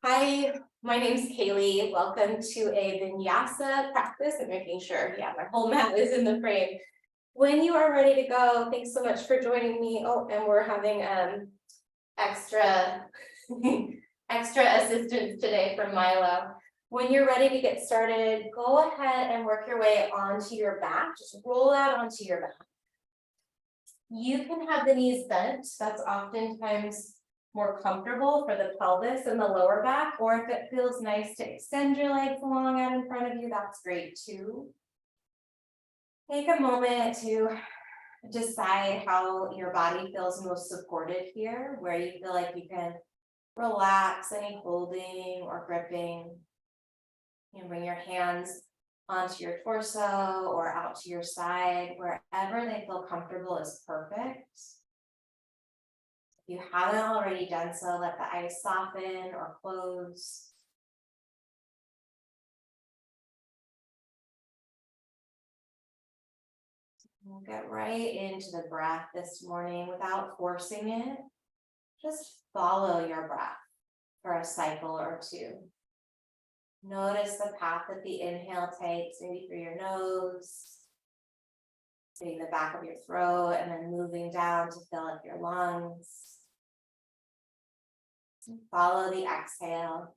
Hi, my name's Kaylee. Welcome to a Vinyasa practice. I'm making sure, yeah, my whole mat is in the frame. When you are ready to go, thanks so much for joining me. Oh, and we're having extra extra assistance today from Milo. When you're ready to get started, go ahead and work your way onto your back. Just roll out onto your back. You can have the knees bent. That's oftentimes more comfortable for the pelvis and the lower back, or if it feels nice to extend your legs long out in front of you, that's great too. Take a moment to decide how your body feels most supported here, where you feel like you can relax any holding or gripping. And bring your hands onto your torso or out to your side, wherever they feel comfortable is perfect. If you haven't already done so, let the eyes soften or close. We'll get right into the breath this morning without forcing it. Just follow your breath for a cycle or two. Notice the path that the inhale takes, maybe through your nose, hitting the back of your throat, and then moving down to fill up your lungs. Follow the exhale.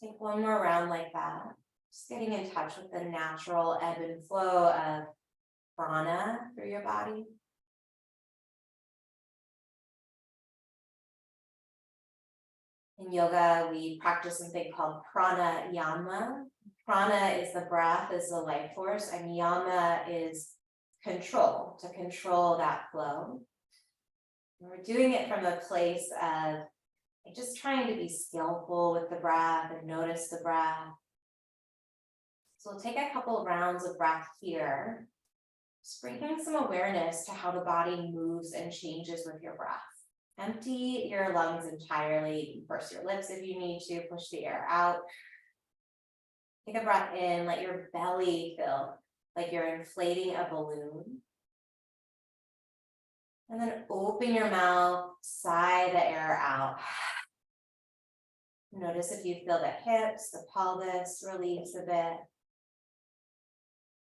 Take one more round like that. Just getting in touch with the natural ebb and flow of prana through your body. In yoga, we practice something called pranayama. Prana is the breath, is the life force, and yama is control, to control that flow. And we're doing it from a place of just trying to be skillful with the breath and notice the breath. So we'll take a couple of rounds of breath here, just bringing some awareness to how the body moves and changes with your breath. Empty your lungs entirely. You can purse your lips if you need to, push the air out. Take a breath in, let your belly fill like you're inflating a balloon. And then open your mouth, sigh the air out. Notice if you feel the hips, the pelvis release a bit.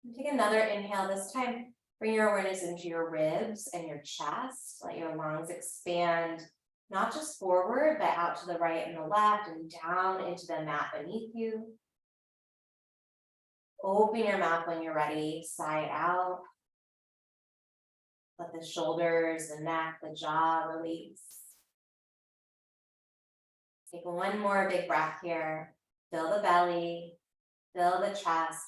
And take another inhale. This time, bring your awareness into your ribs and your chest. Let your lungs expand, not just forward, but out to the right and the left and down into the mat beneath you. Open your mouth when you're ready. Sigh it out. Let the shoulders, the neck, the jaw release. Take one more big breath here. Fill the belly, fill the chest.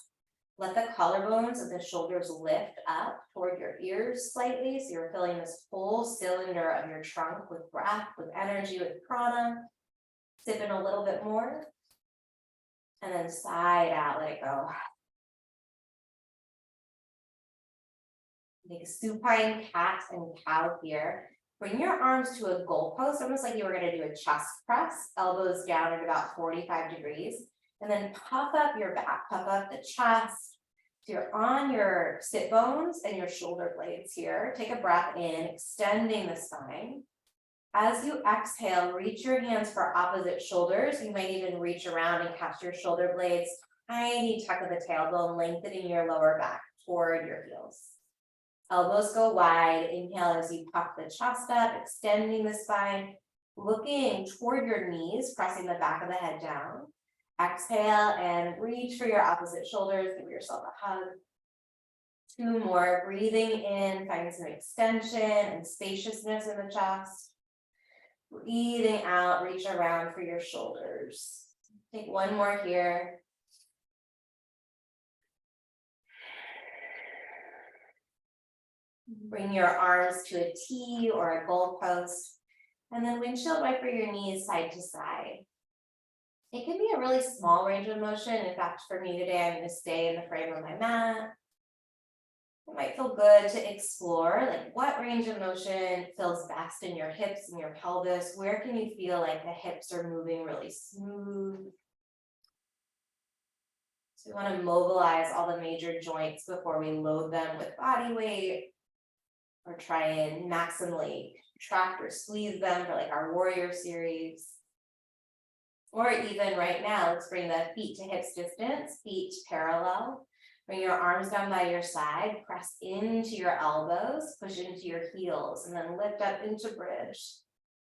Let the collarbones of the shoulders lift up toward your ears slightly. So you're filling this whole cylinder of your trunk with breath, with energy, with prana. Sip in a little bit more. And then sigh it out, let it go. Make a supine cat and cow here. Bring your arms to a goalpost, almost like you were going to do a chest press, elbows down at about 45 degrees. And then puff up your back, puff up the chest. So you're on your sit bones and your shoulder blades here. Take a breath in, extending the spine. As you exhale, reach your hands for opposite shoulders. You might even reach around and catch your shoulder blades. Tiny tuck of the tailbone, lengthening your lower back toward your heels. Elbows go wide. Inhale as you puff the chest up, extending the spine, looking toward your knees, pressing the back of the head down. Exhale and reach for your opposite shoulders. Give yourself a hug. Two more. Breathing in, find some extension and spaciousness in the chest. Breathing out, reach around for your shoulders. Take one more here. Bring your arms to a T or a goalpost, and then windshield wiper your knees side to side. It can be a really small range of motion. In fact, for me today, I'm going to stay in the frame of my mat. It might feel good to explore, like what range of motion feels best in your hips and your pelvis. Where can you feel like the hips are moving really smooth? So we want to mobilize all the major joints before we load them with body weight. or try and maximally contract or squeeze them for like our warrior series. Or even right now, let's bring the feet to hips distance, feet parallel. Bring your arms down by your side, press into your elbows, push into your heels, and then lift up into bridge.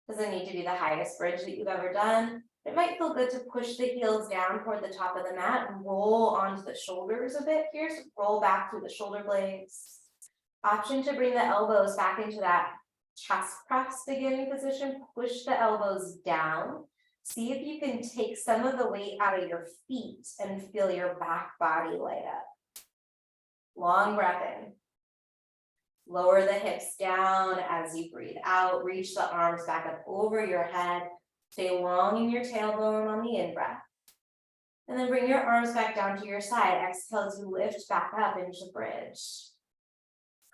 Doesn't need to be the highest bridge that you've ever done. It might feel good to push the heels down toward the top of the mat and roll onto the shoulders a bit here. So roll back through the shoulder blades. Option to bring the elbows back into that chest press beginning position. Push the elbows down. See if you can take some of the weight out of your feet and feel your back body light up. Long breath in. Lower the hips down as you breathe out. Reach the arms back up over your head. Stay long in your tailbone on the in-breath. And then bring your arms back down to your side. Exhale as you lift back up into bridge.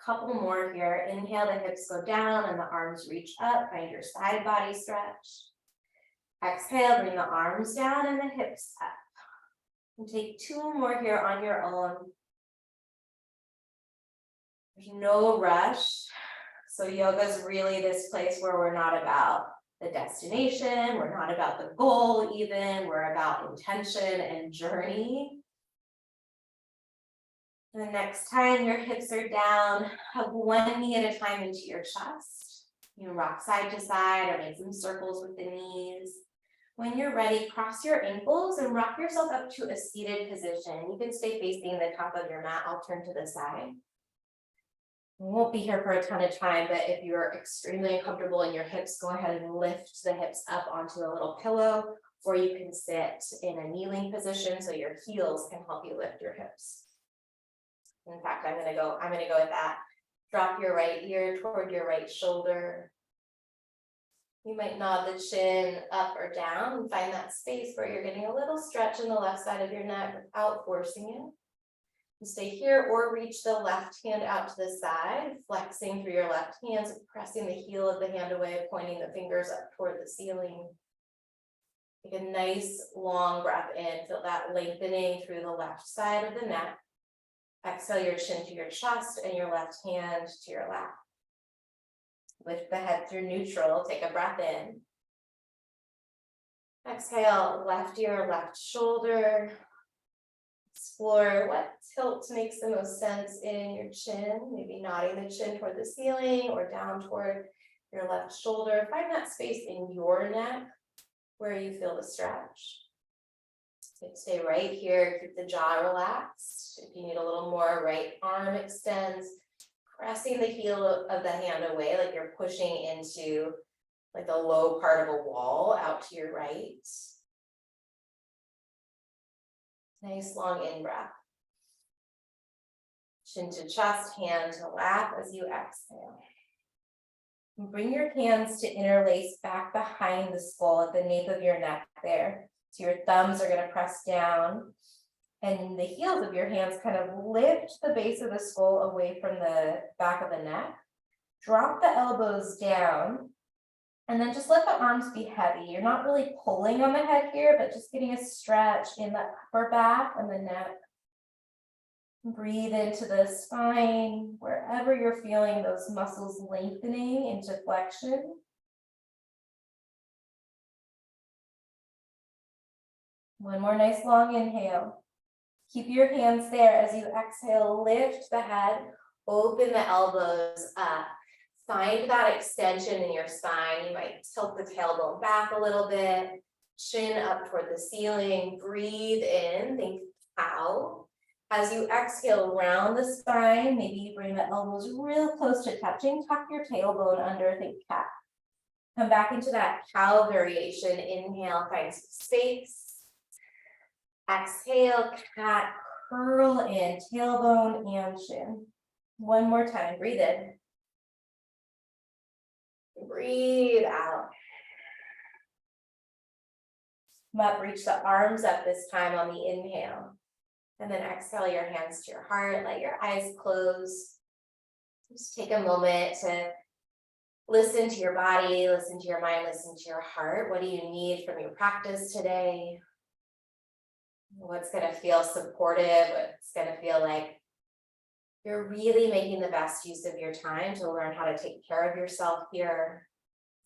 Couple more here. Inhale, the hips go down and the arms reach up. Find your side body stretch. Exhale, bring the arms down and the hips up. And take two more here on your own. There's no rush. So yoga is really this place where we're not about the destination, we're not about the goal even, we're about intention and journey. And the next time your hips are down, hug one knee at a time into your chest. You can rock side to side or make some circles with the knees. When you're ready, cross your ankles and rock yourself up to a seated position. You can stay facing the top of your mat. I'll turn to the side. We won't be here for a ton of time, but if you're extremely uncomfortable in your hips, go ahead and lift the hips up onto a little pillow, or you can sit in a kneeling position so your heels can help you lift your hips. In fact, I'm gonna go with that. Drop your right ear toward your right shoulder. You might nod the chin up or down and find that space where you're getting a little stretch in the left side of your neck without forcing it. You stay here or reach the left hand out to the side, flexing through your left hands, pressing the heel of the hand away, pointing the fingers up toward the ceiling. Take a nice long breath in, feel that lengthening through the left side of the neck. Exhale your chin to your chest and your left hand to your lap. Lift the head through neutral, take a breath in. Exhale, left ear, left shoulder. Explore what tilt makes the most sense in your chin, maybe nodding the chin toward the ceiling or down toward your left shoulder. Find that space in your neck where you feel the stretch. Stay right here, keep the jaw relaxed. If you need a little more, right arm extends, pressing the heel of the hand away like you're pushing into like the low part of a wall out to your right. Nice long in-breath. Chin to chest, hand to lap as you exhale. And bring your hands to interlace back behind the skull at the nape of your neck there. So your thumbs are going to press down and the heels of your hands kind of lift the base of the skull away from the back of the neck. Drop the elbows down. And then just let the arms be heavy. You're not really pulling on the head here, but just getting a stretch in the upper back and the neck. Breathe into the spine, wherever you're feeling those muscles lengthening into flexion. One more nice long inhale. Keep your hands there as you exhale, lift the head, open the elbows up. Find that extension in your spine. You might tilt the tailbone back a little bit, chin up toward the ceiling, breathe in, think cow. As you exhale, round the spine, maybe you bring the elbows real close to touching, tuck your tailbone under, think cat. Come back into that cow variation. Inhale, find some space. Exhale, cat, curl in, tailbone and chin. One more time, breathe in. Breathe out. Come up, reach the arms up this time on the inhale. And then exhale your hands to your heart, let your eyes close. Just take a moment to listen to your body, listen to your mind, listen to your heart. What do you need from your practice today? What's going to feel supportive? What's going to feel like You're really making the best use of your time to learn how to take care of yourself here.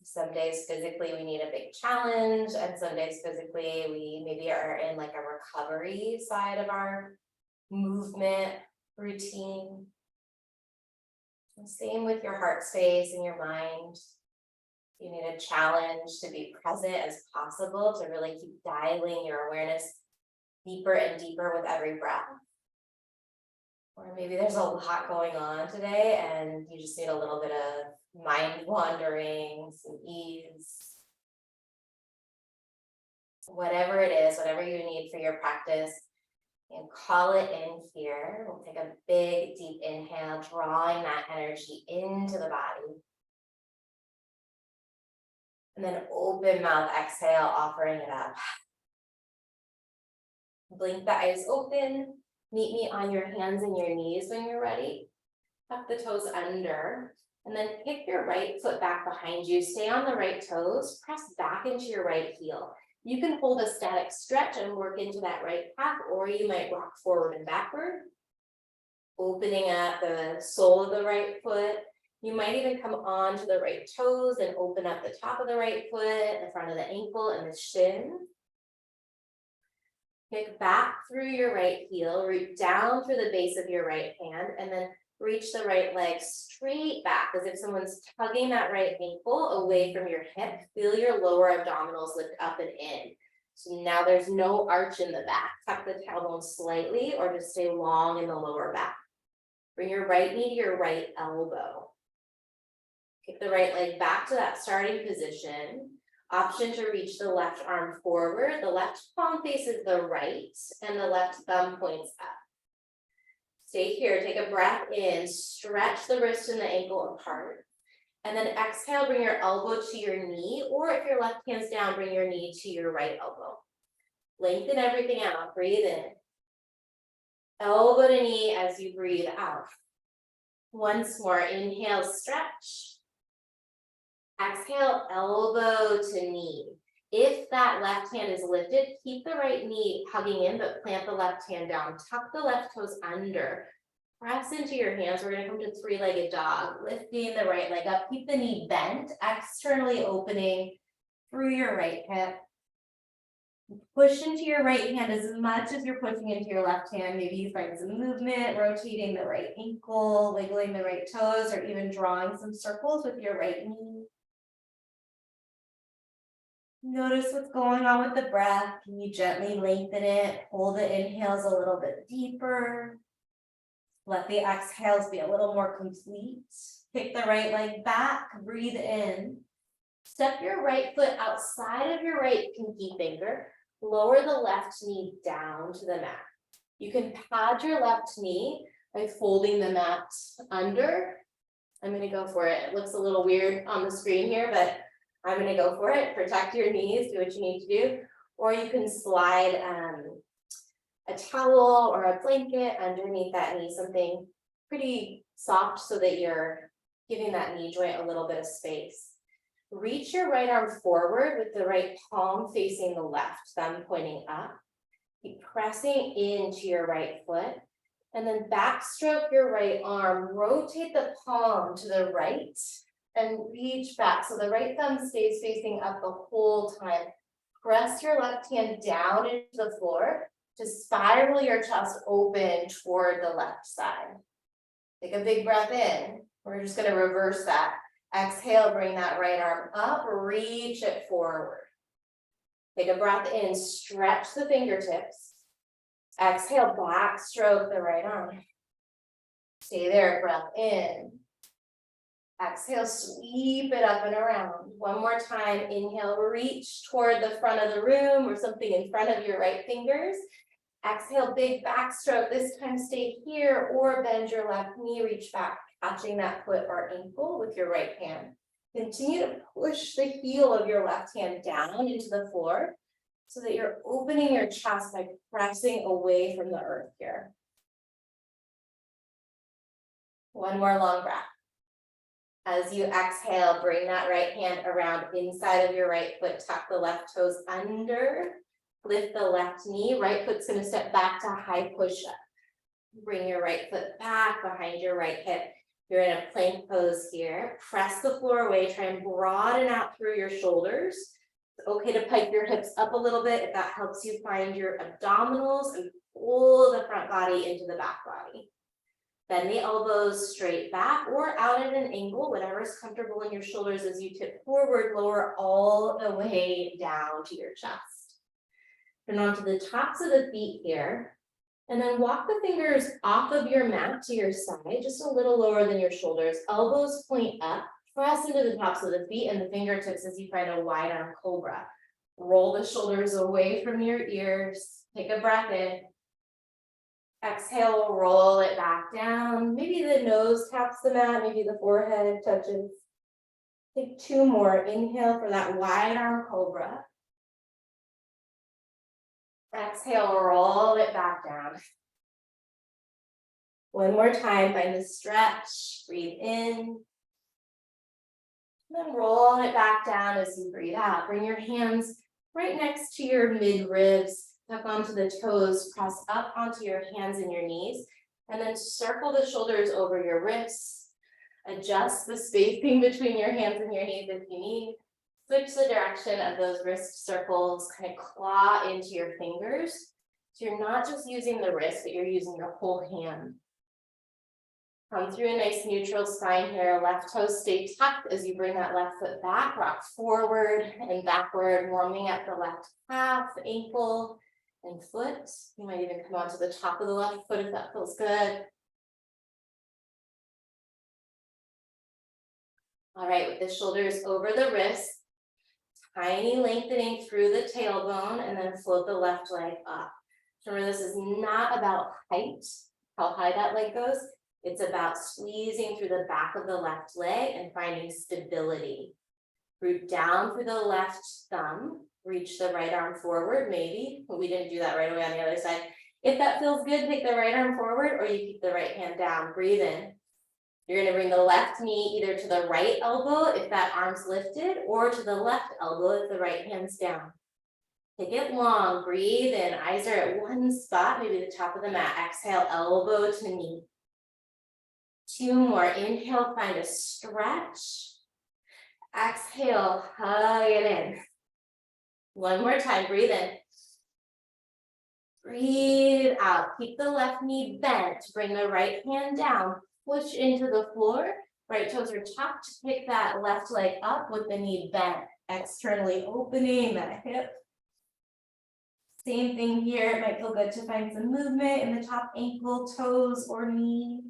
Some days physically we need a big challenge, and some days physically we maybe are in like a recovery side of our movement routine. And same with your heart space and your mind. You need a challenge to be present as possible, to really keep dialing your awareness deeper and deeper with every breath. Or maybe there's a lot going on today and you just need a little bit of mind wandering, some ease. Whatever it is, whatever you need for your practice, and call it in here. We'll take a big, deep inhale, drawing that energy into the body. And then open mouth exhale, offering it up. Blink the eyes open. Meet me on your hands and your knees when you're ready. Tuck the toes under. And then kick your right foot back behind you. Stay on the right toes. Press back into your right heel. You can hold a static stretch and work into that right calf, or you might rock forward and backward. Opening up the sole of the right foot. You might even come onto the right toes and open up the top of the right foot, the front of the ankle and the shin. Kick back through your right heel, root down through the base of your right hand, and then reach the right leg straight back as if someone's tugging that right ankle away from your hip. Feel your lower abdominals lift up and in. So now there's no arch in the back. Tuck the tailbone slightly or just stay long in the lower back. Bring your right knee to your right elbow. Kick the right leg back to that starting position. Option to reach the left arm forward. The left palm faces the right and the left thumb points up. Stay here, take a breath in, stretch the wrist and the ankle apart. And then exhale, bring your elbow to your knee, or if your left hand's down, bring your knee to your right elbow. Lengthen everything out, breathe in. Elbow to knee as you breathe out. Once more, inhale, stretch. Exhale, elbow to knee. If that left hand is lifted, keep the right knee hugging in, but plant the left hand down. Tuck the left toes under. Press into your hands. We're gonna come to three-legged dog. Lifting the right leg up. Keep the knee bent, externally opening through your right hip. Push into your right hand as much as you're pushing into your left hand. Maybe you find some movement, rotating the right ankle, wiggling the right toes, or even drawing some circles with your right knee. Notice what's going on with the breath. Can you gently lengthen it? Pull the inhales a little bit deeper. Let the exhales be a little more complete. Kick the right leg back, breathe in. Step your right foot outside of your right pinky finger. Lower the left knee down to the mat. You can pad your left knee by folding the mat under. I'm gonna go for it. It looks a little weird on the screen here, but I'm gonna go for it. Protect your knees, do what you need to do. Or you can slide a towel or a blanket underneath that knee, something pretty soft so that you're giving that knee joint a little bit of space. Reach your right arm forward with the right palm facing the left, thumb pointing up. Keep pressing into your right foot. And then backstroke your right arm, rotate the palm to the right and reach back. So the right thumb stays facing up the whole time. Press your left hand down into the floor to spiral your chest open toward the left side. Take a big breath in. We're just gonna reverse that. Exhale, bring that right arm up, reach it forward. Take a breath in, stretch the fingertips. Exhale, backstroke the right arm. Stay there, breath in. Exhale, sweep it up and around. One more time, inhale, reach toward the front of the room or something in front of your right fingers. Exhale, big backstroke. This time stay here or bend your left knee, reach back, catching that foot or ankle with your right hand. Continue to push the heel of your left hand down into the floor so that you're opening your chest by pressing away from the earth here. One more long breath. As you exhale, bring that right hand around inside of your right foot, tuck the left toes under, lift the left knee, right foot's gonna step back to high push-up. Bring your right foot back behind your right hip. You're in a plank pose here. Press the floor away. Try and broaden out through your shoulders. It's okay to pike your hips up a little bit if that helps you find your abdominals and pull the front body into the back body. Bend the elbows straight back or out at an angle, whatever is comfortable in your shoulders as you tip forward, lower all the way down to your chest. Turn onto the tops of the feet here. And then walk the fingers off of your mat to your side, just a little lower than your shoulders. Elbows point up, press into the tops of the feet and the fingertips as you find a wide arm cobra. Roll the shoulders away from your ears. Take a breath in. Exhale, roll it back down. Maybe the nose taps the mat, maybe the forehead touches. Take 2 more. Inhale for that wide arm cobra. Exhale, roll it back down. One more time, find the stretch, breathe in. Then roll it back down as you breathe out. Bring your hands right next to your mid-ribs, tuck onto the toes, press up onto your hands and your knees, and then circle the shoulders over your wrists. Adjust the spacing between your hands and your knees if you need. Switch the direction of those wrist circles, kind of claw into your fingers. So you're not just using the wrist, but you're using your whole hand. Come through a nice neutral spine here. Left toes stay tucked as you bring that left foot back. Rock forward and backward, warming up the left calf, ankle, and foot. You might even come onto the top of the left foot if that feels good. All right, with the shoulders over the wrists, tiny lengthening through the tailbone, and then float the left leg up. Remember, this is not about height, how high that leg goes. It's about squeezing through the back of the left leg and finding stability. Root down through the left thumb, reach the right arm forward, maybe, but we didn't do that right away on the other side. If that feels good, take the right arm forward or you keep the right hand down, breathe in. You're gonna bring the left knee either to the right elbow if that arm's lifted or to the left elbow if the right hand's down. Take it long, breathe in, eyes are at one spot, maybe the top of the mat. Exhale, elbow to knee. 2 more, inhale, find a stretch. Exhale, hug it in. 1 more time, breathe in. Breathe out, keep the left knee bent, bring the right hand down. Push into the floor, right toes are tucked, pick that left leg up with the knee bent, externally opening that hip. Same thing here, it might feel good to find some movement in the top ankle, toes, or knee.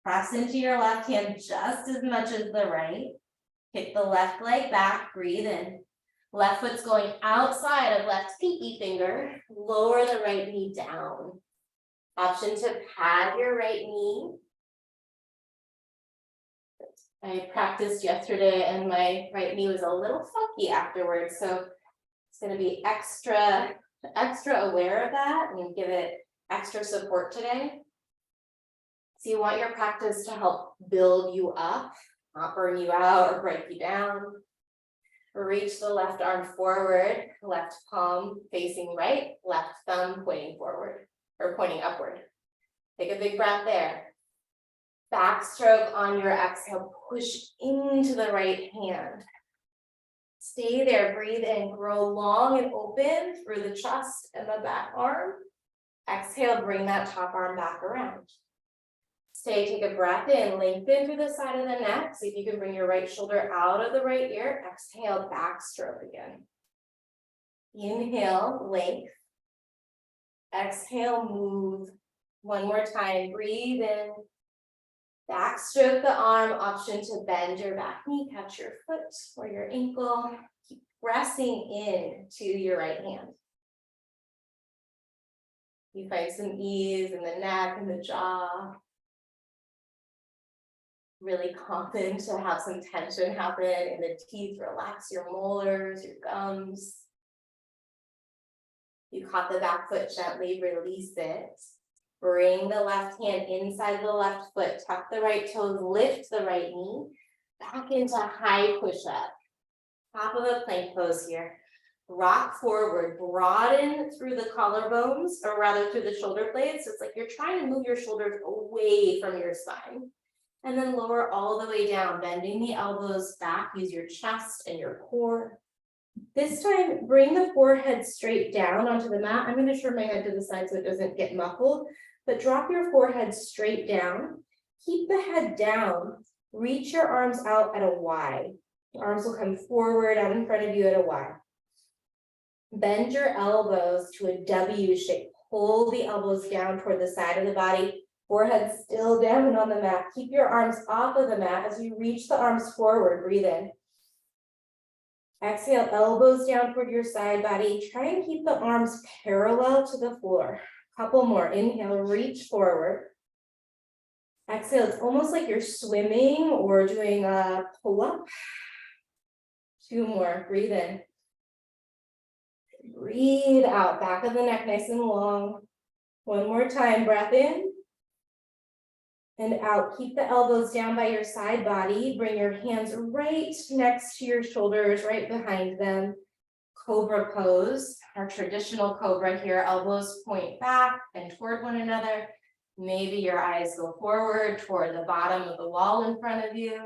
Press into your left hand just as much as the right. Kick the left leg back, breathe in. Left foot's going outside of left pinky finger. Lower the right knee down. Option to pad your right knee. I practiced yesterday and my right knee was a little funky afterwards. So it's going to be extra aware of that and give it extra support today. So you want your practice to help build you up, not burn you out or break you down. Reach the left arm forward, left palm facing right, left thumb pointing forward or pointing upward. Take a big breath there. Backstroke on your exhale, push into the right hand. Stay there, breathe in, grow long and open through the chest and the back arm. Exhale, bring that top arm back around. Stay, take a breath in, lengthen through the side of the neck. See if you can bring your right shoulder out of the right ear. Exhale, backstroke again. Inhale, length. Exhale, move. 1 more time, breathe in. Backstroke the arm, option to bend your back knee, catch your foot or your ankle. Keep pressing in to your right hand. You find some ease in the neck and the jaw. Really common to have some tension happen in the teeth. Relax your molars, your gums. You caught the back foot gently, release it. Bring the left hand inside the left foot, tuck the right toes, lift the right knee, back into high push-up. Top of the plank pose here. Rock forward, broaden through the collarbones, or rather through the shoulder blades. So it's like you're trying to move your shoulders away from your spine. And then lower all the way down, bending the elbows back, use your chest and your core. This time, bring the forehead straight down onto the mat. I'm going to turn my head to the side so it doesn't get muffled, but drop your forehead straight down. Keep the head down. Reach your arms out at a Y. Your arms will come forward out in front of you at a Y. Bend your elbows to a W shape. Pull the elbows down toward the side of the body. Forehead still down on the mat. Keep your arms off of the mat as you reach the arms forward. Breathe in. Exhale, elbows down toward your side body. Try and keep the arms parallel to the floor. Couple more. Inhale, reach forward. Exhale, it's almost like you're swimming or doing a pull-up. 2 more. Breathe in. Breathe out. Back of the neck nice and long. 1 more time. Breath in. And out. Keep the elbows down by your side body. Bring your hands right next to your shoulders, right behind them. Cobra pose, our traditional cobra here. Elbows point back and toward one another. Maybe your eyes go forward toward the bottom of the wall in front of you.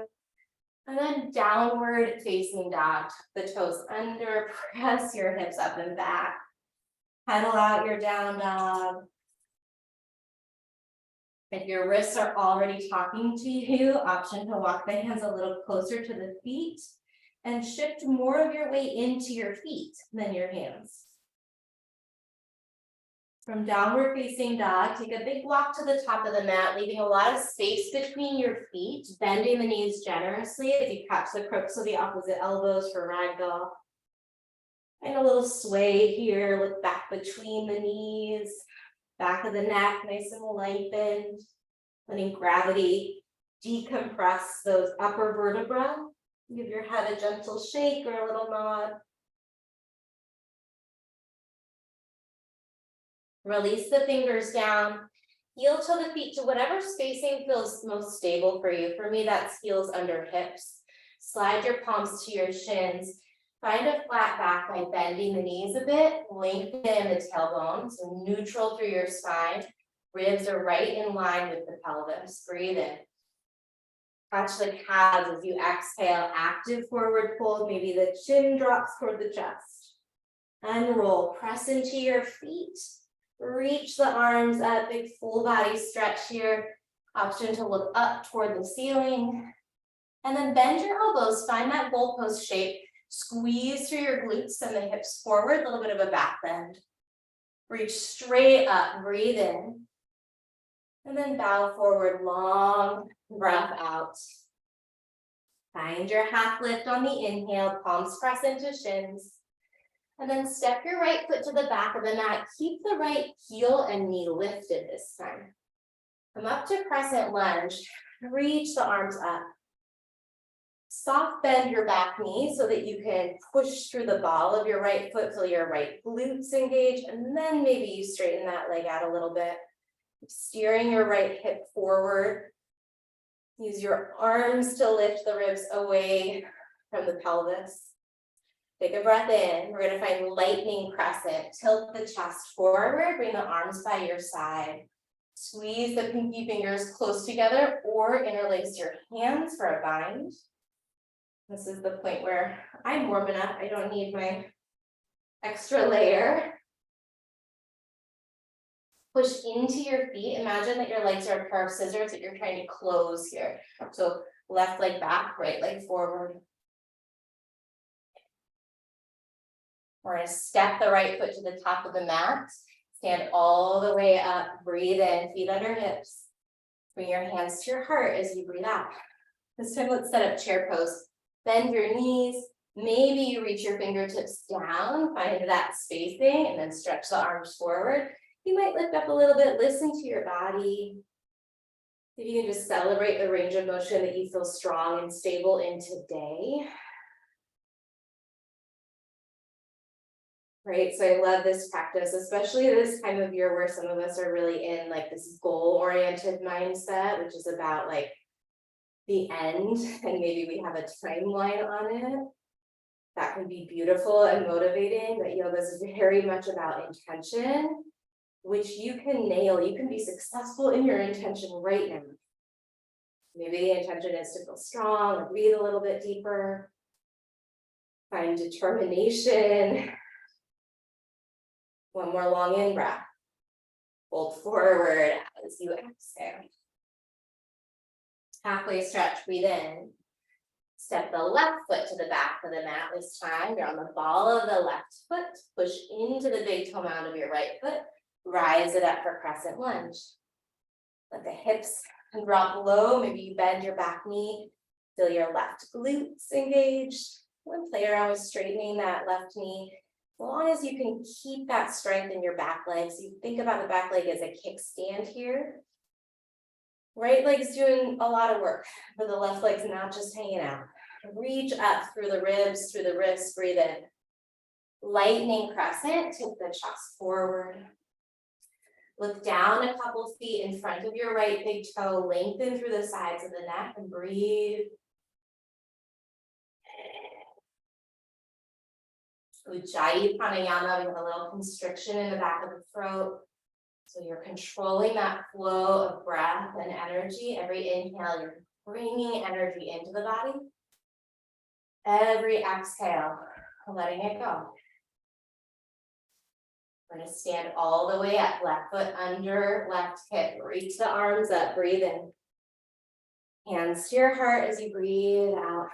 And then downward facing dog. The toes under, press your hips up and back. Pedal out your down dog. If your wrists are already talking to you, option to walk the hands a little closer to the feet and shift more of your weight into your feet than your hands. From downward facing dog, take a big walk to the top of the mat, leaving a lot of space between your feet, bending the knees generously as you catch the crooks of the opposite elbows for ragdoll. And a little sway here, look back between the knees. Back of the neck, nice and lengthened, letting gravity decompress those upper vertebrae. Give your head a gentle shake or a little nod. Release the fingers down. Heel to the feet to whatever spacing feels most stable for you. For me, that's heels under hips. Slide your palms to your shins. Find a flat back by bending the knees a bit, lengthen the tailbone, so neutral through your spine. Ribs are right in line with the pelvis. Breathe in. Catch the calves as you exhale, active forward fold. Maybe the chin drops toward the chest. Unroll, press into your feet. Reach the arms up, big full body stretch here. Option to look up toward the ceiling. And then bend your elbows, find that goalpost shape. Squeeze through your glutes and the hips forward, a little bit of a back bend. Reach straight up, breathe in. And then bow forward, long breath out. Find your half lift on the inhale, palms press into shins. And then step your right foot to the back of the mat. Keep the right heel and knee lifted this time. Come up to crescent lunge, reach the arms up. Soft bend your back knee so that you can push through the ball of your right foot, feel your right glutes engage, and then maybe you straighten that leg out a little bit. Steering your right hip forward. Use your arms to lift the ribs away from the pelvis. Take a breath in. We're going to find lightning crescent. Tilt the chest forward, bring the arms by your side. Squeeze the pinky fingers close together or interlace your hands for a bind. This is the point where I'm warm enough. I don't need my extra layer. Push into your feet. Imagine that your legs are a pair of scissors that you're trying to close here. So left leg back, right leg forward. We're going to step the right foot to the top of the mat. Stand all the way up. Breathe in, feet under hips. Bring your hands to your heart as you breathe out. This time, let's set up chair pose. Bend your knees. Maybe you reach your fingertips down, find that spacing, and then stretch the arms forward. You might lift up a little bit, listen to your body. If you can just celebrate the range of motion that you feel strong and stable in today. Right, so I love this practice, especially this time of year where some of us are really in like this goal-oriented mindset, which is about like the end, and maybe we have a timeline on it. That can be beautiful and motivating, but yoga is very much about intention, which you can nail. You can be successful in your intention right now. Maybe the intention is to feel strong or breathe a little bit deeper. Find determination. One more long in breath. Fold forward as you exhale. Halfway stretch, breathe in. Step the left foot to the back of the mat this time. You're on the ball of the left foot. Push into the big toe mound of your right foot. Rise it up for crescent lunge. Let the hips drop low. Maybe you bend your back knee. Feel your left glutes engaged. And play around with straightening that left knee. As long as you can keep that strength in your back leg. So you think about the back leg as a kickstand here. Right leg's doing a lot of work, but the left leg's not just hanging out. Reach up through the ribs, through the wrists, breathe in. Lightning crescent, take the chest forward. Look down a couple feet in front of your right big toe, lengthen through the sides of the neck and breathe. Ujjayi pranayama, you have a little constriction in the back of the throat. So you're controlling that flow of breath and energy. Every inhale, you're bringing energy into the body. Every exhale, letting it go. We're going to stand all the way up, left foot under, left hip. Reach the arms up, breathe in. Hands to your heart as you breathe out.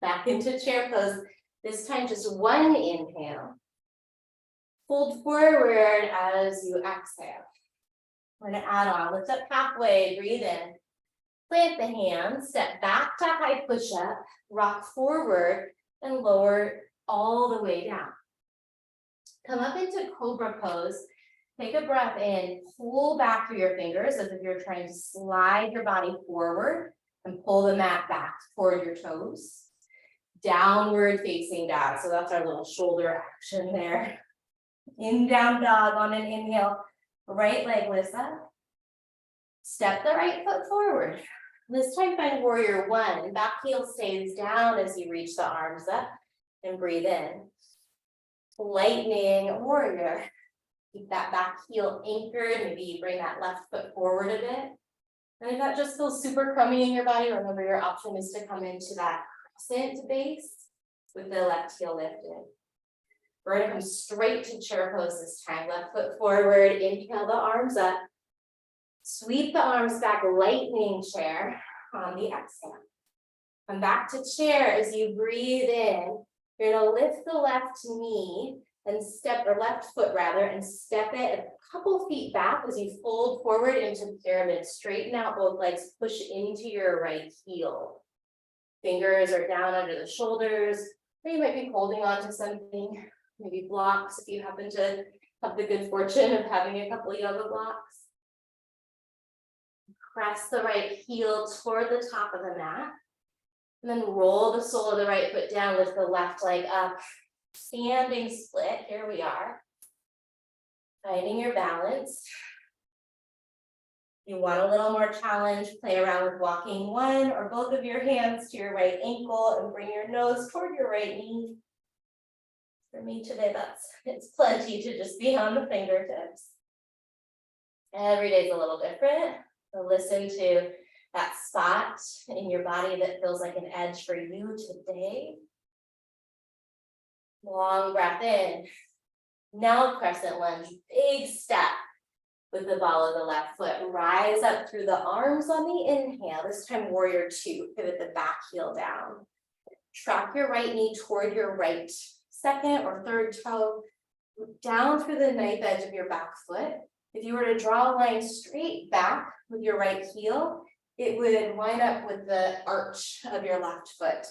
Back into chair pose. This time, just one inhale. Fold forward as you exhale. We're going to add on. Lift up halfway, breathe in. Plant the hands, step back to high push-up, rock forward, and lower all the way down. Come up into cobra pose. Take a breath in, pull back through your fingers as if you're trying to slide your body forward and pull the mat back toward your toes. Downward facing dog. So that's our little shoulder action there. In down dog on an inhale, right leg lifts up. Step the right foot forward. This time find warrior one. Back heel stays down as you reach the arms up and breathe in. Lightning warrior. Keep that back heel anchored. Maybe you bring that left foot forward a bit. And if that just feels super crummy in your body, remember your option is to come into that crescent base with the left heel lifted. We're going to come straight to chair pose this time. Left foot forward, inhale the arms up. Sweep the arms back, lightning chair on the exhale. Come back to chair as you breathe in. You're going to lift the left knee and step, or left foot rather, and step it a couple feet back as you fold forward into pyramid. Straighten out both legs, push into your right heel. Fingers are down under the shoulders, or you might be holding on to something. Maybe blocks if you happen to have the good fortune of having a couple yoga blocks. Press the right heel toward the top of the mat. And then roll the sole of the right foot down, lift the left leg up. Standing split, here we are. Finding your balance. You want a little more challenge, play around with walking one or both of your hands to your right ankle and bring your nose toward your right knee. For me today, it's plenty to just be on the fingertips. Every day is a little different. So listen to that spot in your body that feels like an edge for you today. Long breath in. Now crescent lunge, big step with the ball of the left foot. Rise up through the arms on the inhale. This time warrior two, pivot the back heel down. Track your right knee toward your right second or third toe, down through the knife edge of your back foot. If you were to draw a line straight back with your right heel, it would line up with the arch of your left foot.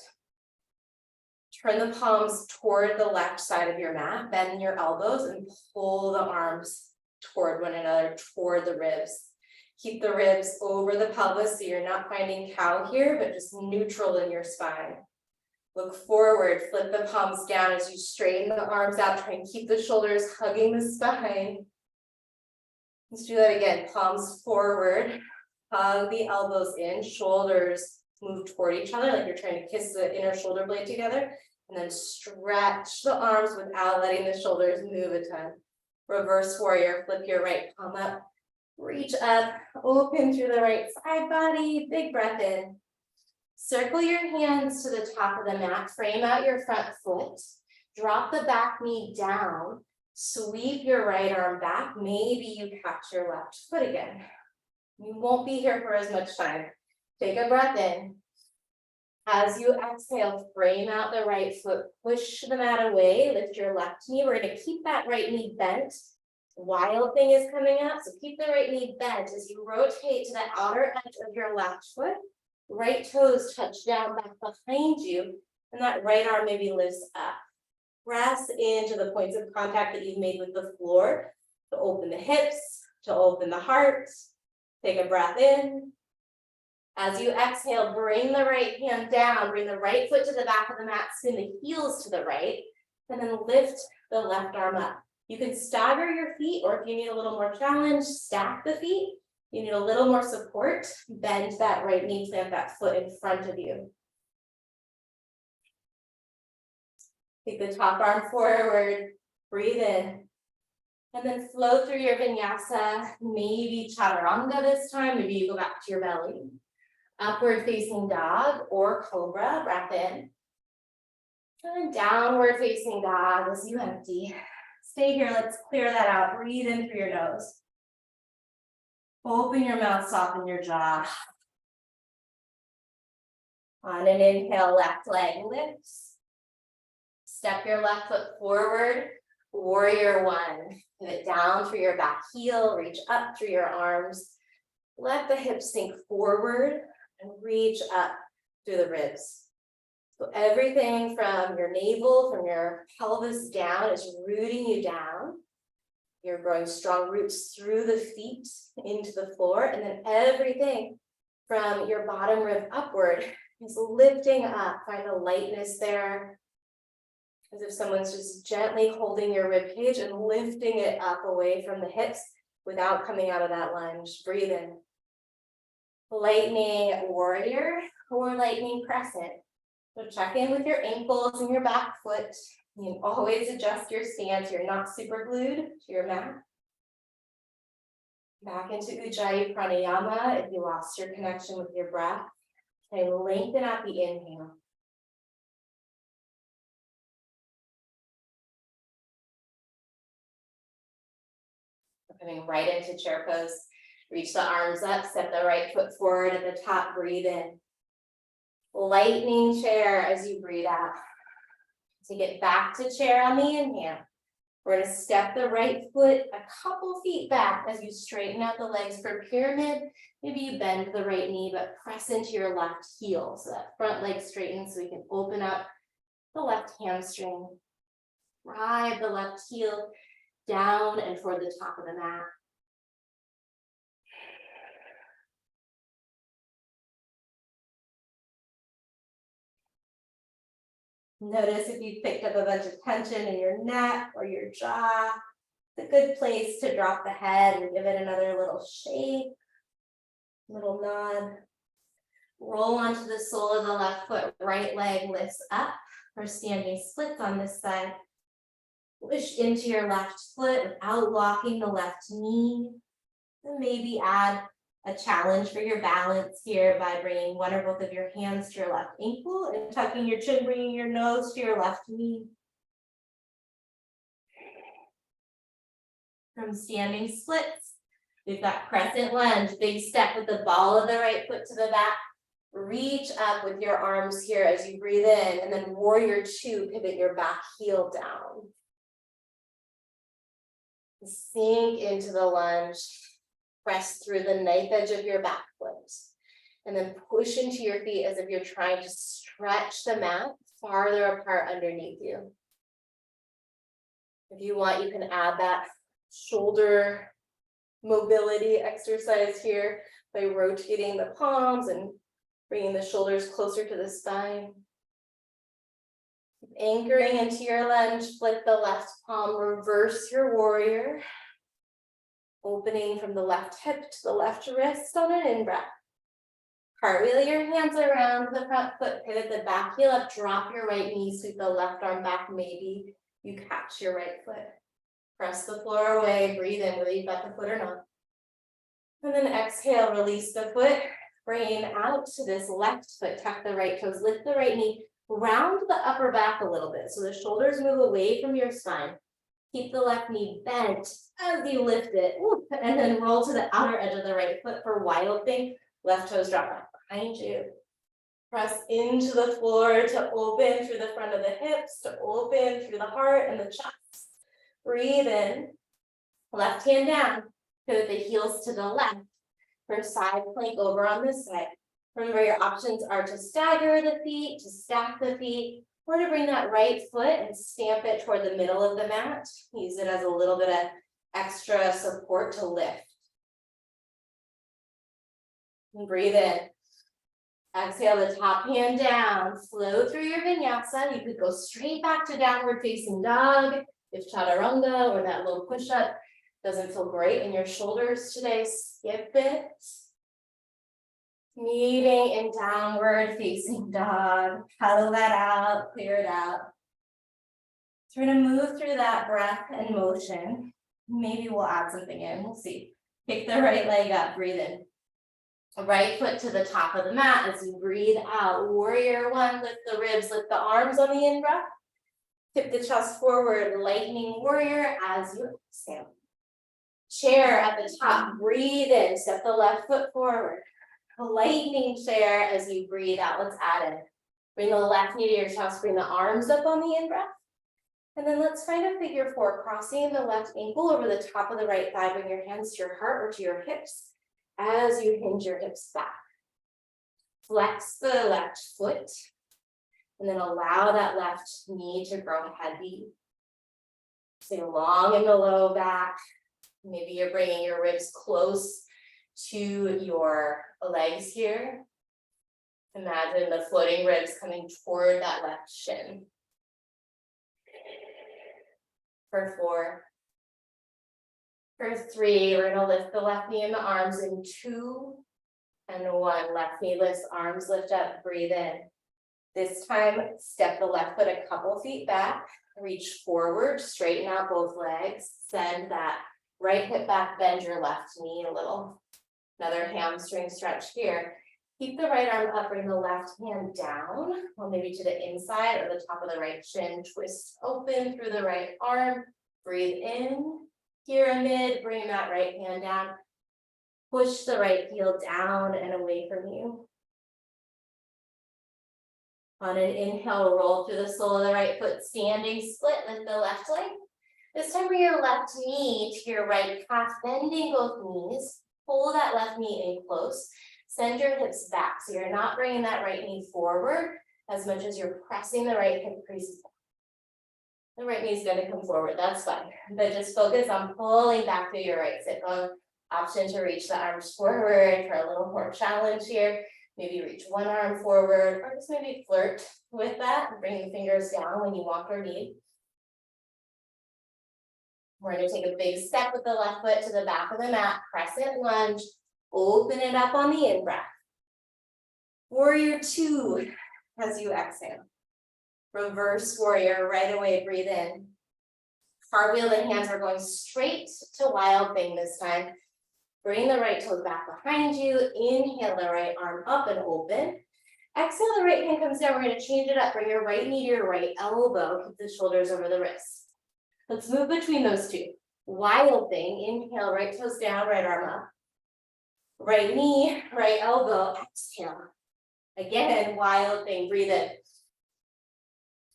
Turn the palms toward the left side of your mat, bend your elbows and pull the arms toward one another, toward the ribs. Keep the ribs over the pelvis so you're not finding cow here, but just neutral in your spine. Look forward, flip the palms down as you straighten the arms out, try and keep the shoulders hugging the spine. Let's do that again, palms forward, hug the elbows in, shoulders move toward each other like you're trying to kiss the inner shoulder blade together. And then stretch the arms without letting the shoulders move a ton. Reverse warrior, flip your right palm up, reach up, open through the right side body, big breath in. Circle your hands to the top of the mat, frame out your front foot, drop the back knee down, sweep your right arm back, maybe you catch your left foot again. You won't be here for as much time. Take a breath in. As you exhale, frame out the right foot, push the mat away, lift your left knee. We're going to keep that right knee bent. Wild thing is coming up, so keep the right knee bent as you rotate to the outer edge of your left foot. Right toes touch down back behind you, and that right arm maybe lifts up. Press into the points of contact that you've made with the floor to open the hips, to open the heart. Take a breath in. As you exhale, bring the right hand down, bring the right foot to the back of the mat, spin the heels to the right, and then lift the left arm up. You can stagger your feet, or if you need a little more challenge, stack the feet. You need a little more support, bend that right knee, plant that foot in front of you. Take the top arm forward, breathe in, and then flow through your vinyasa, maybe chaturanga this time, maybe you go back to your belly. Upward facing dog or cobra, breath in. And downward facing dog as you empty. Stay here, let's clear that out. Breathe in through your nose. Open your mouth, soften your jaw. On an inhale, left leg lifts. Step your left foot forward, warrior one. Pivot down through your back heel, reach up through your arms. Let the hips sink forward and reach up through the ribs. So everything from your navel, from your pelvis down is rooting you down. You're growing strong roots through the feet into the floor, and then everything from your bottom rib upward is lifting up. Find a lightness there, as if someone's just gently holding your rib cage and lifting it up away from the hips without coming out of that lunge. Breathe in. Lightning warrior or lightning crescent. So check in with your ankles and your back foot. You can always adjust your stance. You're not super glued to your mat. Back into Ujjayi Pranayama if you lost your connection with your breath. Okay, lengthen at the inhale. Coming right into chair pose. Reach the arms up, step the right foot forward at the top, breathe in. Lightning chair as you breathe out. Take it back to chair on the inhale. We're going to step the right foot a couple feet back as you straighten out the legs for pyramid. Maybe you bend the right knee, but press into your left heel so that front leg straightens so we can open up the left hamstring. Drive the left heel down and toward the top of the mat. Notice if you picked up a bunch of tension in your neck or your jaw. It's a good place to drop the head and give it another little shake, little nod. Roll onto the sole of the left foot, right leg lifts up for standing splits on this side. Push into your left foot without locking the left knee. And maybe add a challenge for your balance here by bringing one or both of your hands to your left ankle and tucking your chin, bringing your nose to your left knee. From standing splits, we've got crescent lunge, big step with the ball of the right foot to the back. Reach up with your arms here as you breathe in, and then warrior two, pivot your back heel down. Sink into the lunge. Press through the knife edge of your back foot, and then push into your feet as if you're trying to stretch the mat farther apart underneath you. If you want, you can add that shoulder mobility exercise here by rotating the palms and bringing the shoulders closer to the spine. Anchoring into your lunge, flip the left palm, reverse your warrior. Opening from the left hip to the left wrist on an in-breath. Cartwheel your hands around the front foot, pivot the back heel up, drop your right knee, sweep the left arm back, maybe you catch your right foot. Press the floor away, breathe in, whether you've got the foot or not. And then exhale, release the foot, bring out to this left foot, tuck the right toes, lift the right knee, round the upper back a little bit. So the shoulders move away from your spine. Keep the left knee bent as you lift it, and then roll to the outer edge of the right foot for wild thing. Left toes drop back behind you. Press into the floor to open through the front of the hips, to open through the heart and the chest. Breathe in, left hand down, pivot the heels to the left for side plank over on this side. Remember, your options are to stagger the feet, to stack the feet, or to bring that right foot and stamp it toward the middle of the mat. Use it as a little bit of extra support to lift. And breathe in. Exhale the top hand down, flow through your vinyasa. You could go straight back to downward facing dog if chaturanga or that low push-up doesn't feel great in your shoulders today. Skip it. Meeting in downward facing dog. Paddle that out, clear it out. So we're going to move through that breath and motion. Maybe we'll add something in. We'll see. Pick the right leg up, breathe in. Right foot to the top of the mat as you breathe out. Warrior one, lift the ribs, lift the arms on the in-breath. Tip the chest forward, lightning warrior as you exhale. Chair at the top, breathe in, step the left foot forward. Lightning chair as you breathe out, let's add it. Bring the left knee to your chest, bring the arms up on the in-breath. And then let's find a figure four, crossing the left ankle over the top of the right thigh. Bring your hands to your heart or to your hips as you hinge your hips back. Flex the left foot, and then allow that left knee to grow heavy. Stay long in the low back. Maybe you're bringing your ribs close to your legs here. Imagine the floating ribs coming toward that left shin. For four. For three, we're gonna lift the left knee and the arms in 2 and 1. Left knee lifts, arms lift up, breathe in. This time, step the left foot a couple feet back, reach forward, straighten out both legs, send that right hip back, bend your left knee a little. Another hamstring stretch here. Keep the right arm up, bring the left hand down, or maybe to the inside or the top of the right shin. Twist open through the right arm, breathe in. Pyramid, bring that right hand down. Push the right heel down and away from you. On an inhale, roll through the sole of the right foot, standing split, lift the left leg. This time bring your left knee to your right calf, bending both knees. Pull that left knee in close. Send your hips back, so you're not bringing that right knee forward as much as you're pressing the right hip crease back. The right knee is going to come forward, that's fine. But just focus on pulling back through your right sit bone. Option to reach the arms forward for a little more challenge here. Maybe reach one arm forward, or just maybe flirt with that. Bring the fingers down when you walk or knee. We're going to take a big step with the left foot to the back of the mat. Crescent lunge. Open it up on the in-breath. Warrior two as you exhale. Reverse warrior, right away, breathe in. Cartwheel the hands, we're going straight to wild thing this time. Bring the right toes back behind you. Inhale the right arm up and open. Exhale, the right hand comes down. We're going to change it up. Bring your right knee to your right elbow. Keep the shoulders over the wrists. Let's move between those two. Wild thing, inhale, right toes down, right arm up. Right knee, right elbow, exhale. Again, wild thing, breathe in.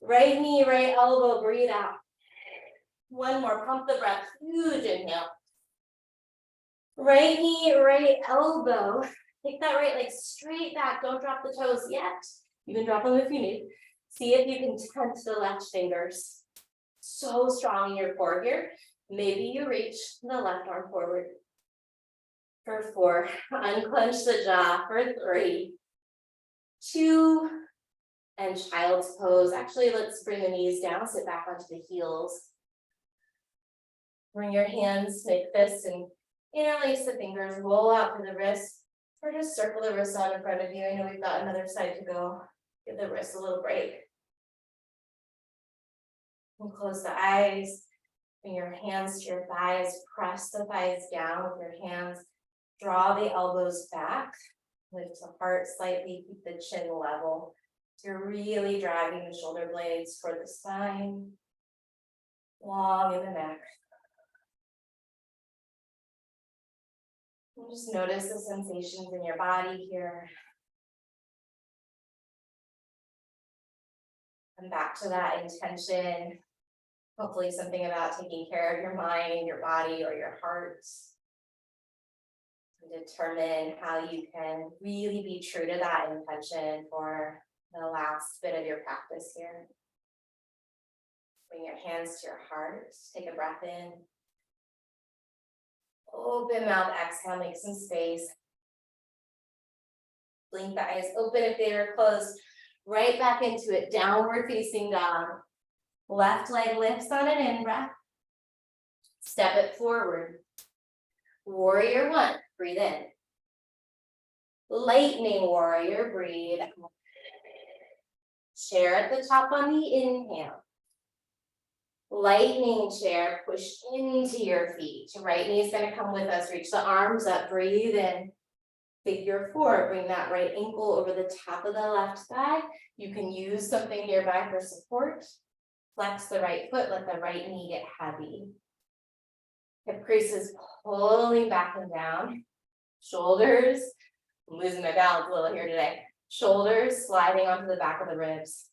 Right knee, right elbow, breathe out. One more, pump the breath, huge inhale. Right knee, right elbow. Take that right leg straight back, don't drop the toes yet. You can drop them if you need. See if you can tense the left fingers. So strong in your core here. Maybe you reach the left arm forward. For 4, unclench the jaw. For 3, 2, and child's pose. Actually, let's bring the knees down, sit back onto the heels. Bring your hands, make fists, and interlace the fingers, roll out to the wrists. Or just circle the wrists out in front of you. I know we've got another side to go. Give the wrists a little break. And close the eyes. Bring your hands to your thighs. Press the thighs down with your hands. Draw the elbows back. Lift the heart slightly. Keep the chin level. So you're really dragging the shoulder blades for the spine. Long in the neck. And just notice the sensations in your body here. Come back to that intention. Hopefully something about taking care of your mind, your body, or your heart. And determine how you can really be true to that intention for the last bit of your practice here. Bring your hands to your heart. Take a breath in. Open mouth, exhale, make some space. Blink the eyes open if they are closed. Right back into it, downward facing dog. Left leg lifts on an in-breath. Step it forward. Warrior one, breathe in. Lightning warrior, breathe out. Chair at the top on the inhale. Lightning chair, push into your feet. Right knee is going to come with us. Reach the arms up, breathe in. Figure four, bring that right ankle over the top of the left thigh. You can use something nearby for support. Flex the right foot, let the right knee get heavy. Hip creases pulling back and down. Shoulders, I'm losing my balance a little here today. Shoulders sliding onto the back of the ribs.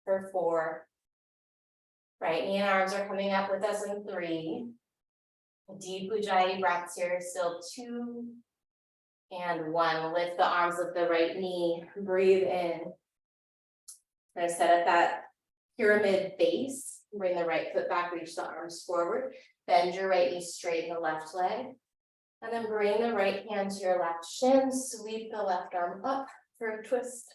For four. Right knee and arms are coming up with us in three. Deep Ujjayi breaths here, still two. And one, lift the arms, lift the right knee, breathe in. I'm gonna set at that pyramid base, bring the right foot back, reach the arms forward, bend your right knee, straighten the left leg, and then bring the right hand to your left shin, sweep the left arm up for a twist.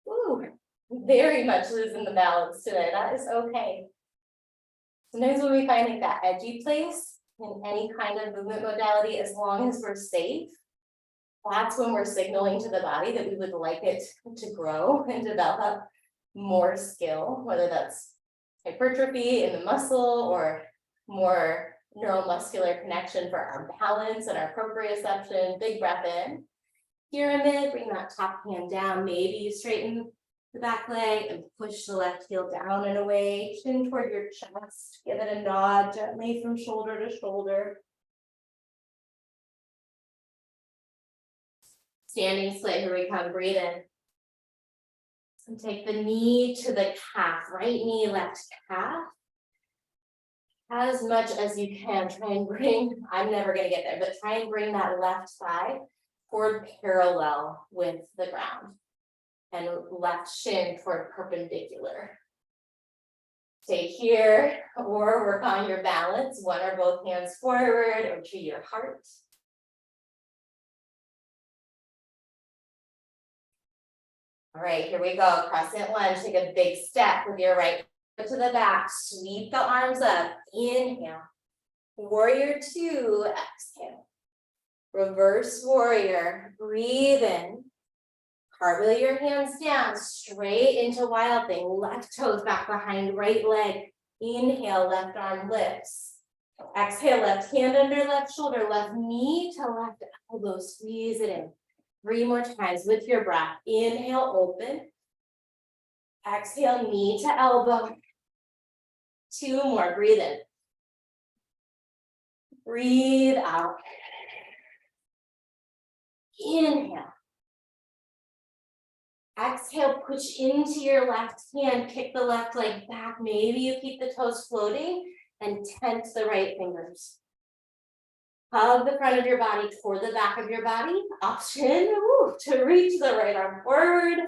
Ooh, very much losing the balance today, that is okay. Sometimes when we find like that edgy place, in any kind of movement modality, as long as we're safe, that's when we're signaling to the body that we would like it to grow and develop more skill, whether that's hypertrophy in the muscle or more neuromuscular connection for our balance and our proprioception. Big breath in. Pyramid, bring that top hand down. Maybe you straighten the back leg and push the left heel down and away, chin toward your chest. Give it a nod gently from shoulder to shoulder. Standing split, here we come, breathe in. And take the knee to the calf, right knee, left calf. As much as you can, try and bring, I'm never gonna get there, but try and bring that left thigh forward parallel with the ground. And left shin toward perpendicular. Stay here or work on your balance. One or both hands forward or to your heart. All right, here we go. Crescent lunge. Take a big step with your right foot to the back. Sweep the arms up. Inhale. Warrior two. Exhale. Reverse warrior. Breathe in. Cartwheel your hands down, straight into wild thing. Left toes back behind right leg. Inhale, left arm lifts. Exhale, left hand under left shoulder, left knee to left elbow. Squeeze it in. 3 more times with your breath. Inhale, open. Exhale, knee to elbow. 2 more, breathe in. Breathe out. Inhale. Exhale, push into your left hand, kick the left leg back. Maybe you keep the toes floating and tent the right fingers. Hug the front of your body toward the back of your body. Option to reach the right arm forward.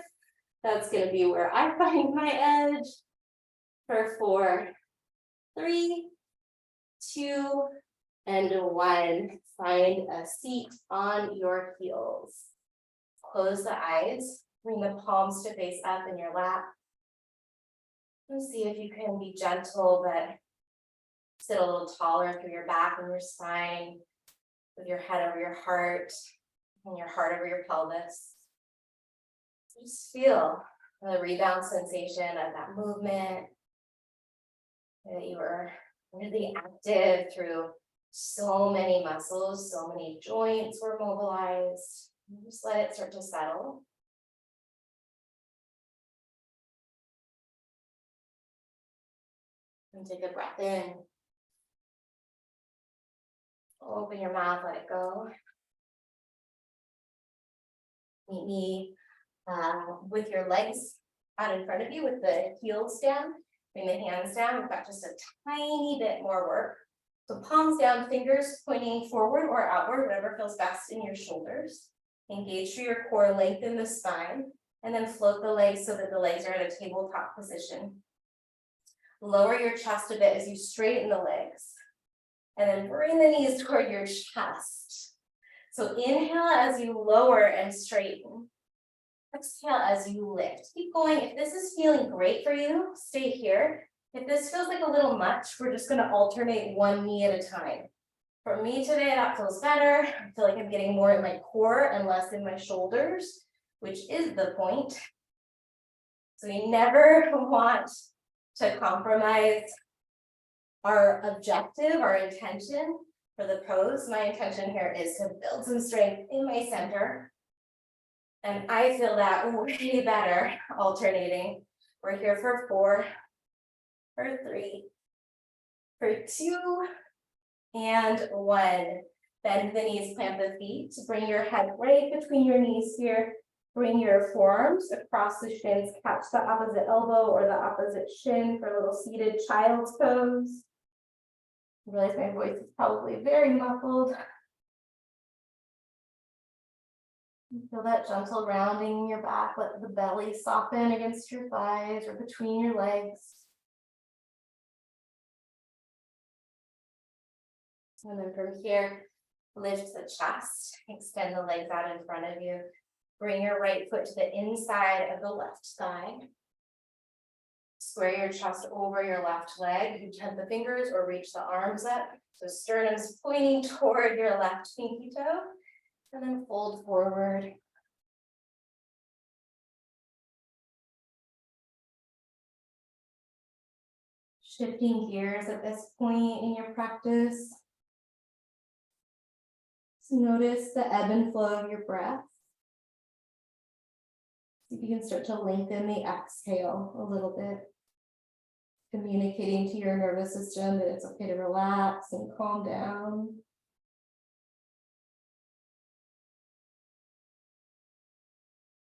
That's gonna be where I find my edge. For 4, 3, 2, and 1. Find a seat on your heels. Close the eyes. Bring the palms to face up in your lap. And see if you can be gentle, but sit a little taller through your back and your spine, with your head over your heart. and your heart over your pelvis. Just feel the rebound sensation of that movement, that you were really active through so many muscles, so many joints were mobilized. Just let it start to settle. And take a breath in. Open your mouth, let it go. Meet me with your legs out in front of you with the heels down. Bring the hands down. We've got just a tiny bit more work. So palms down, fingers pointing forward or outward, whatever feels best in your shoulders. Engage through your core, lengthen the spine, and then float the legs so that the legs are at a tabletop position. Lower your chest a bit as you straighten the legs. And then bring the knees toward your chest. So inhale as you lower and straighten. Exhale as you lift. Keep going. If this is feeling great for you, stay here. If this feels like a little much, we're just going to alternate one knee at a time. For me today, that feels better. I feel like I'm getting more in my core and less in my shoulders, which is the point. So we never want to compromise our objective, our intention for the pose. My intention here is to build some strength in my center. And I feel that way better alternating. We're here for 4, for 3, for 2, and 1. Bend the knees, plant the feet. Bring your head right between your knees here. Bring your forearms across the shins. Catch the opposite elbow or the opposite shin for a little seated child's pose. I realize my voice is probably very muffled. Feel that gentle rounding in your back. Let the belly soften against your thighs or between your legs. And then from here, lift the chest. Extend the legs out in front of you. Bring your right foot to the inside of the left thigh. Square your chest over your left leg. You can tent the fingers or reach the arms up. So sternum's pointing toward your left pinky toe. And then fold forward. Shifting gears at this point in your practice. So notice the ebb and flow of your breath. See if you can start to lengthen the exhale a little bit. Communicating to your nervous system that it's okay to relax and calm down.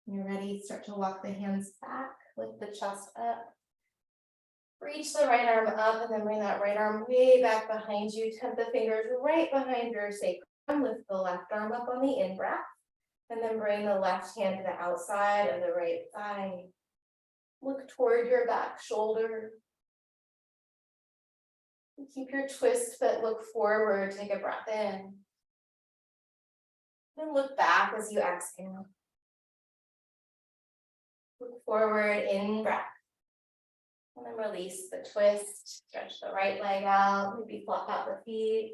When you're ready, start to walk the hands back, lift the chest up. Reach the right arm up and then bring that right arm way back behind you. Tent the fingers right behind your sacrum. Lift the left arm up on the in-breath. And then bring the left hand to the outside of the right thigh. Look toward your back shoulder. Keep your twist foot, look forward, take a breath in. And look back as you exhale. Look forward, in breath. And then release the twist, stretch the right leg out, maybe fluff out the feet,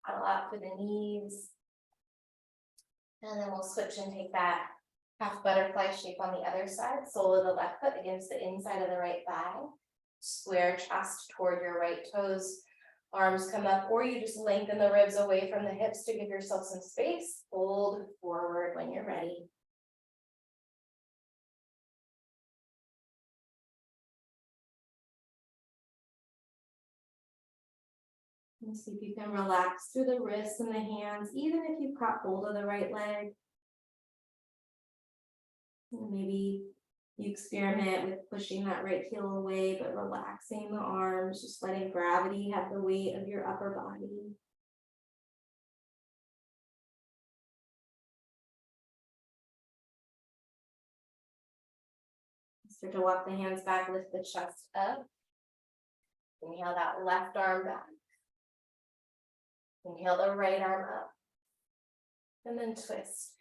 paddle out through the knees. And then we'll switch and take that half butterfly shape on the other side. Sole of the left foot against the inside of the right thigh. Square chest toward your right toes. Arms come up, or you just lengthen the ribs away from the hips to give yourself some space. Fold forward when you're ready. And see if you can relax through the wrists and the hands, even if you've caught hold of the right leg. And maybe you experiment with pushing that right heel away, but relaxing the arms, just letting gravity have the weight of your upper body. Start to walk the hands back, lift the chest up. Inhale that left arm back. Inhale the right arm up. And then twist.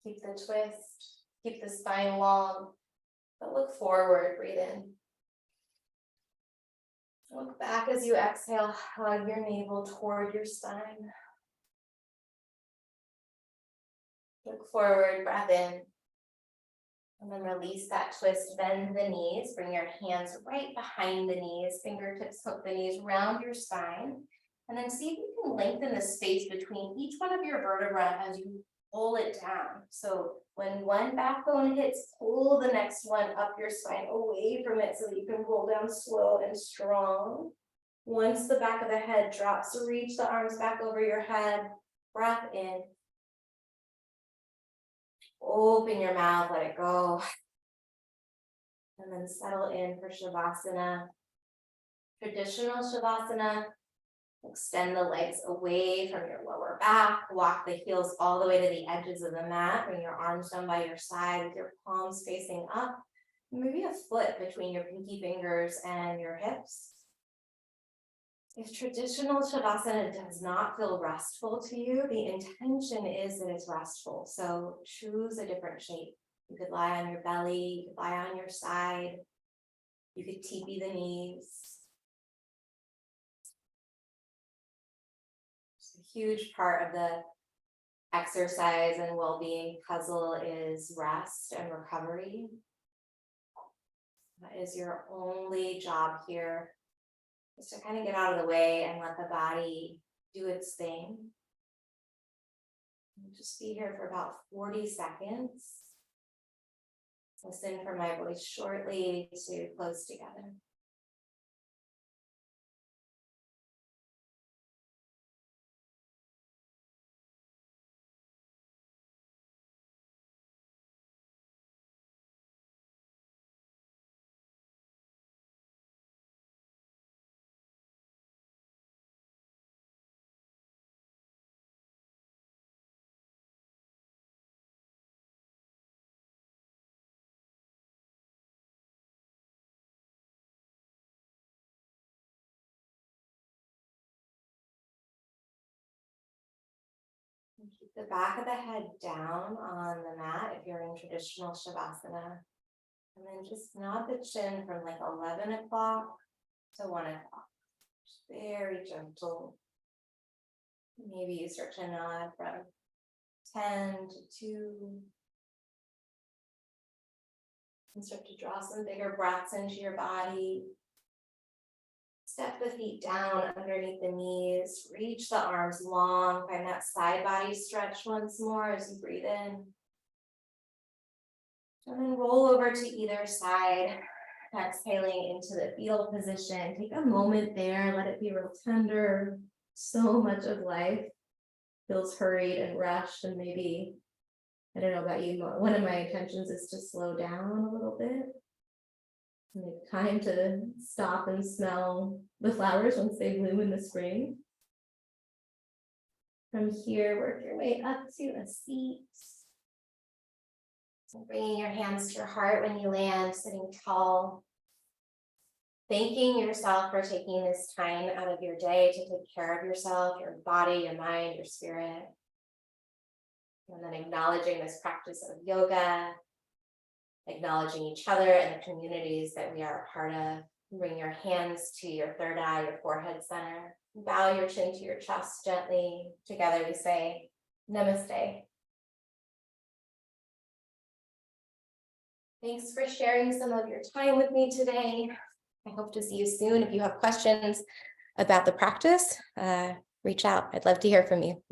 Keep the twist, keep the spine long, but look forward, breathe in. Look back as you exhale, hug your navel toward your spine. Look forward, breath in. And then release that twist, bend the knees, bring your hands right behind the knees, fingertips hook the knees round your spine. And then see if you can lengthen the space between each one of your vertebrae as you pull it down. So when one backbone hits, pull the next one up your spine away from it so that you can roll down slow and strong. Once the back of the head drops, reach the arms back over your head, breath in. Open your mouth, let it go. And then settle in for Shavasana. Traditional Shavasana. Extend the legs away from your lower back. Walk the heels all the way to the edges of the mat. Bring your arms down by your side with your palms facing up. Maybe a foot between your pinky fingers and your hips. If traditional Shavasana does not feel restful to you, the intention is that it's restful. So choose a different shape. You could lie on your belly, you could lie on your side. You could teepee the knees. It's a huge part of the exercise and well-being puzzle is rest and recovery. That is your only job here. Just to kind of get out of the way and let the body do its thing. Just be here for about 40 seconds. Listen for my voice shortly to close together. Keep the back of the head down on the mat if you're in traditional Shavasana. And then just nod the chin from like 11 o'clock to 1 o'clock. Just very gentle. Maybe you start to nod from 10 to 2. And start to draw some bigger breaths into your body. Step the feet down underneath the knees, reach the arms long, find that side body stretch once more as you breathe in. And then roll over to either side, exhaling into the fetal position. Take a moment there, let it be real tender. So much of life feels hurried and rushed, and maybe, I don't know about you, one of my intentions is to slow down a little bit. Make time to stop and smell the flowers once they bloom in the spring. From here, work your way up to a seat. So bringing your hands to your heart when you land, sitting tall. Thanking yourself for taking this time out of your day to take care of yourself, your body, your mind, your spirit. And then acknowledging this practice of yoga. Acknowledging each other and the communities that we are a part of. Bring your hands to your third eye, your forehead center. Bow your chin to your chest gently. Together we say, Namaste. Thanks for sharing some of your time with me today. I hope to see you soon. If you have questions about the practice, reach out. I'd love to hear from you.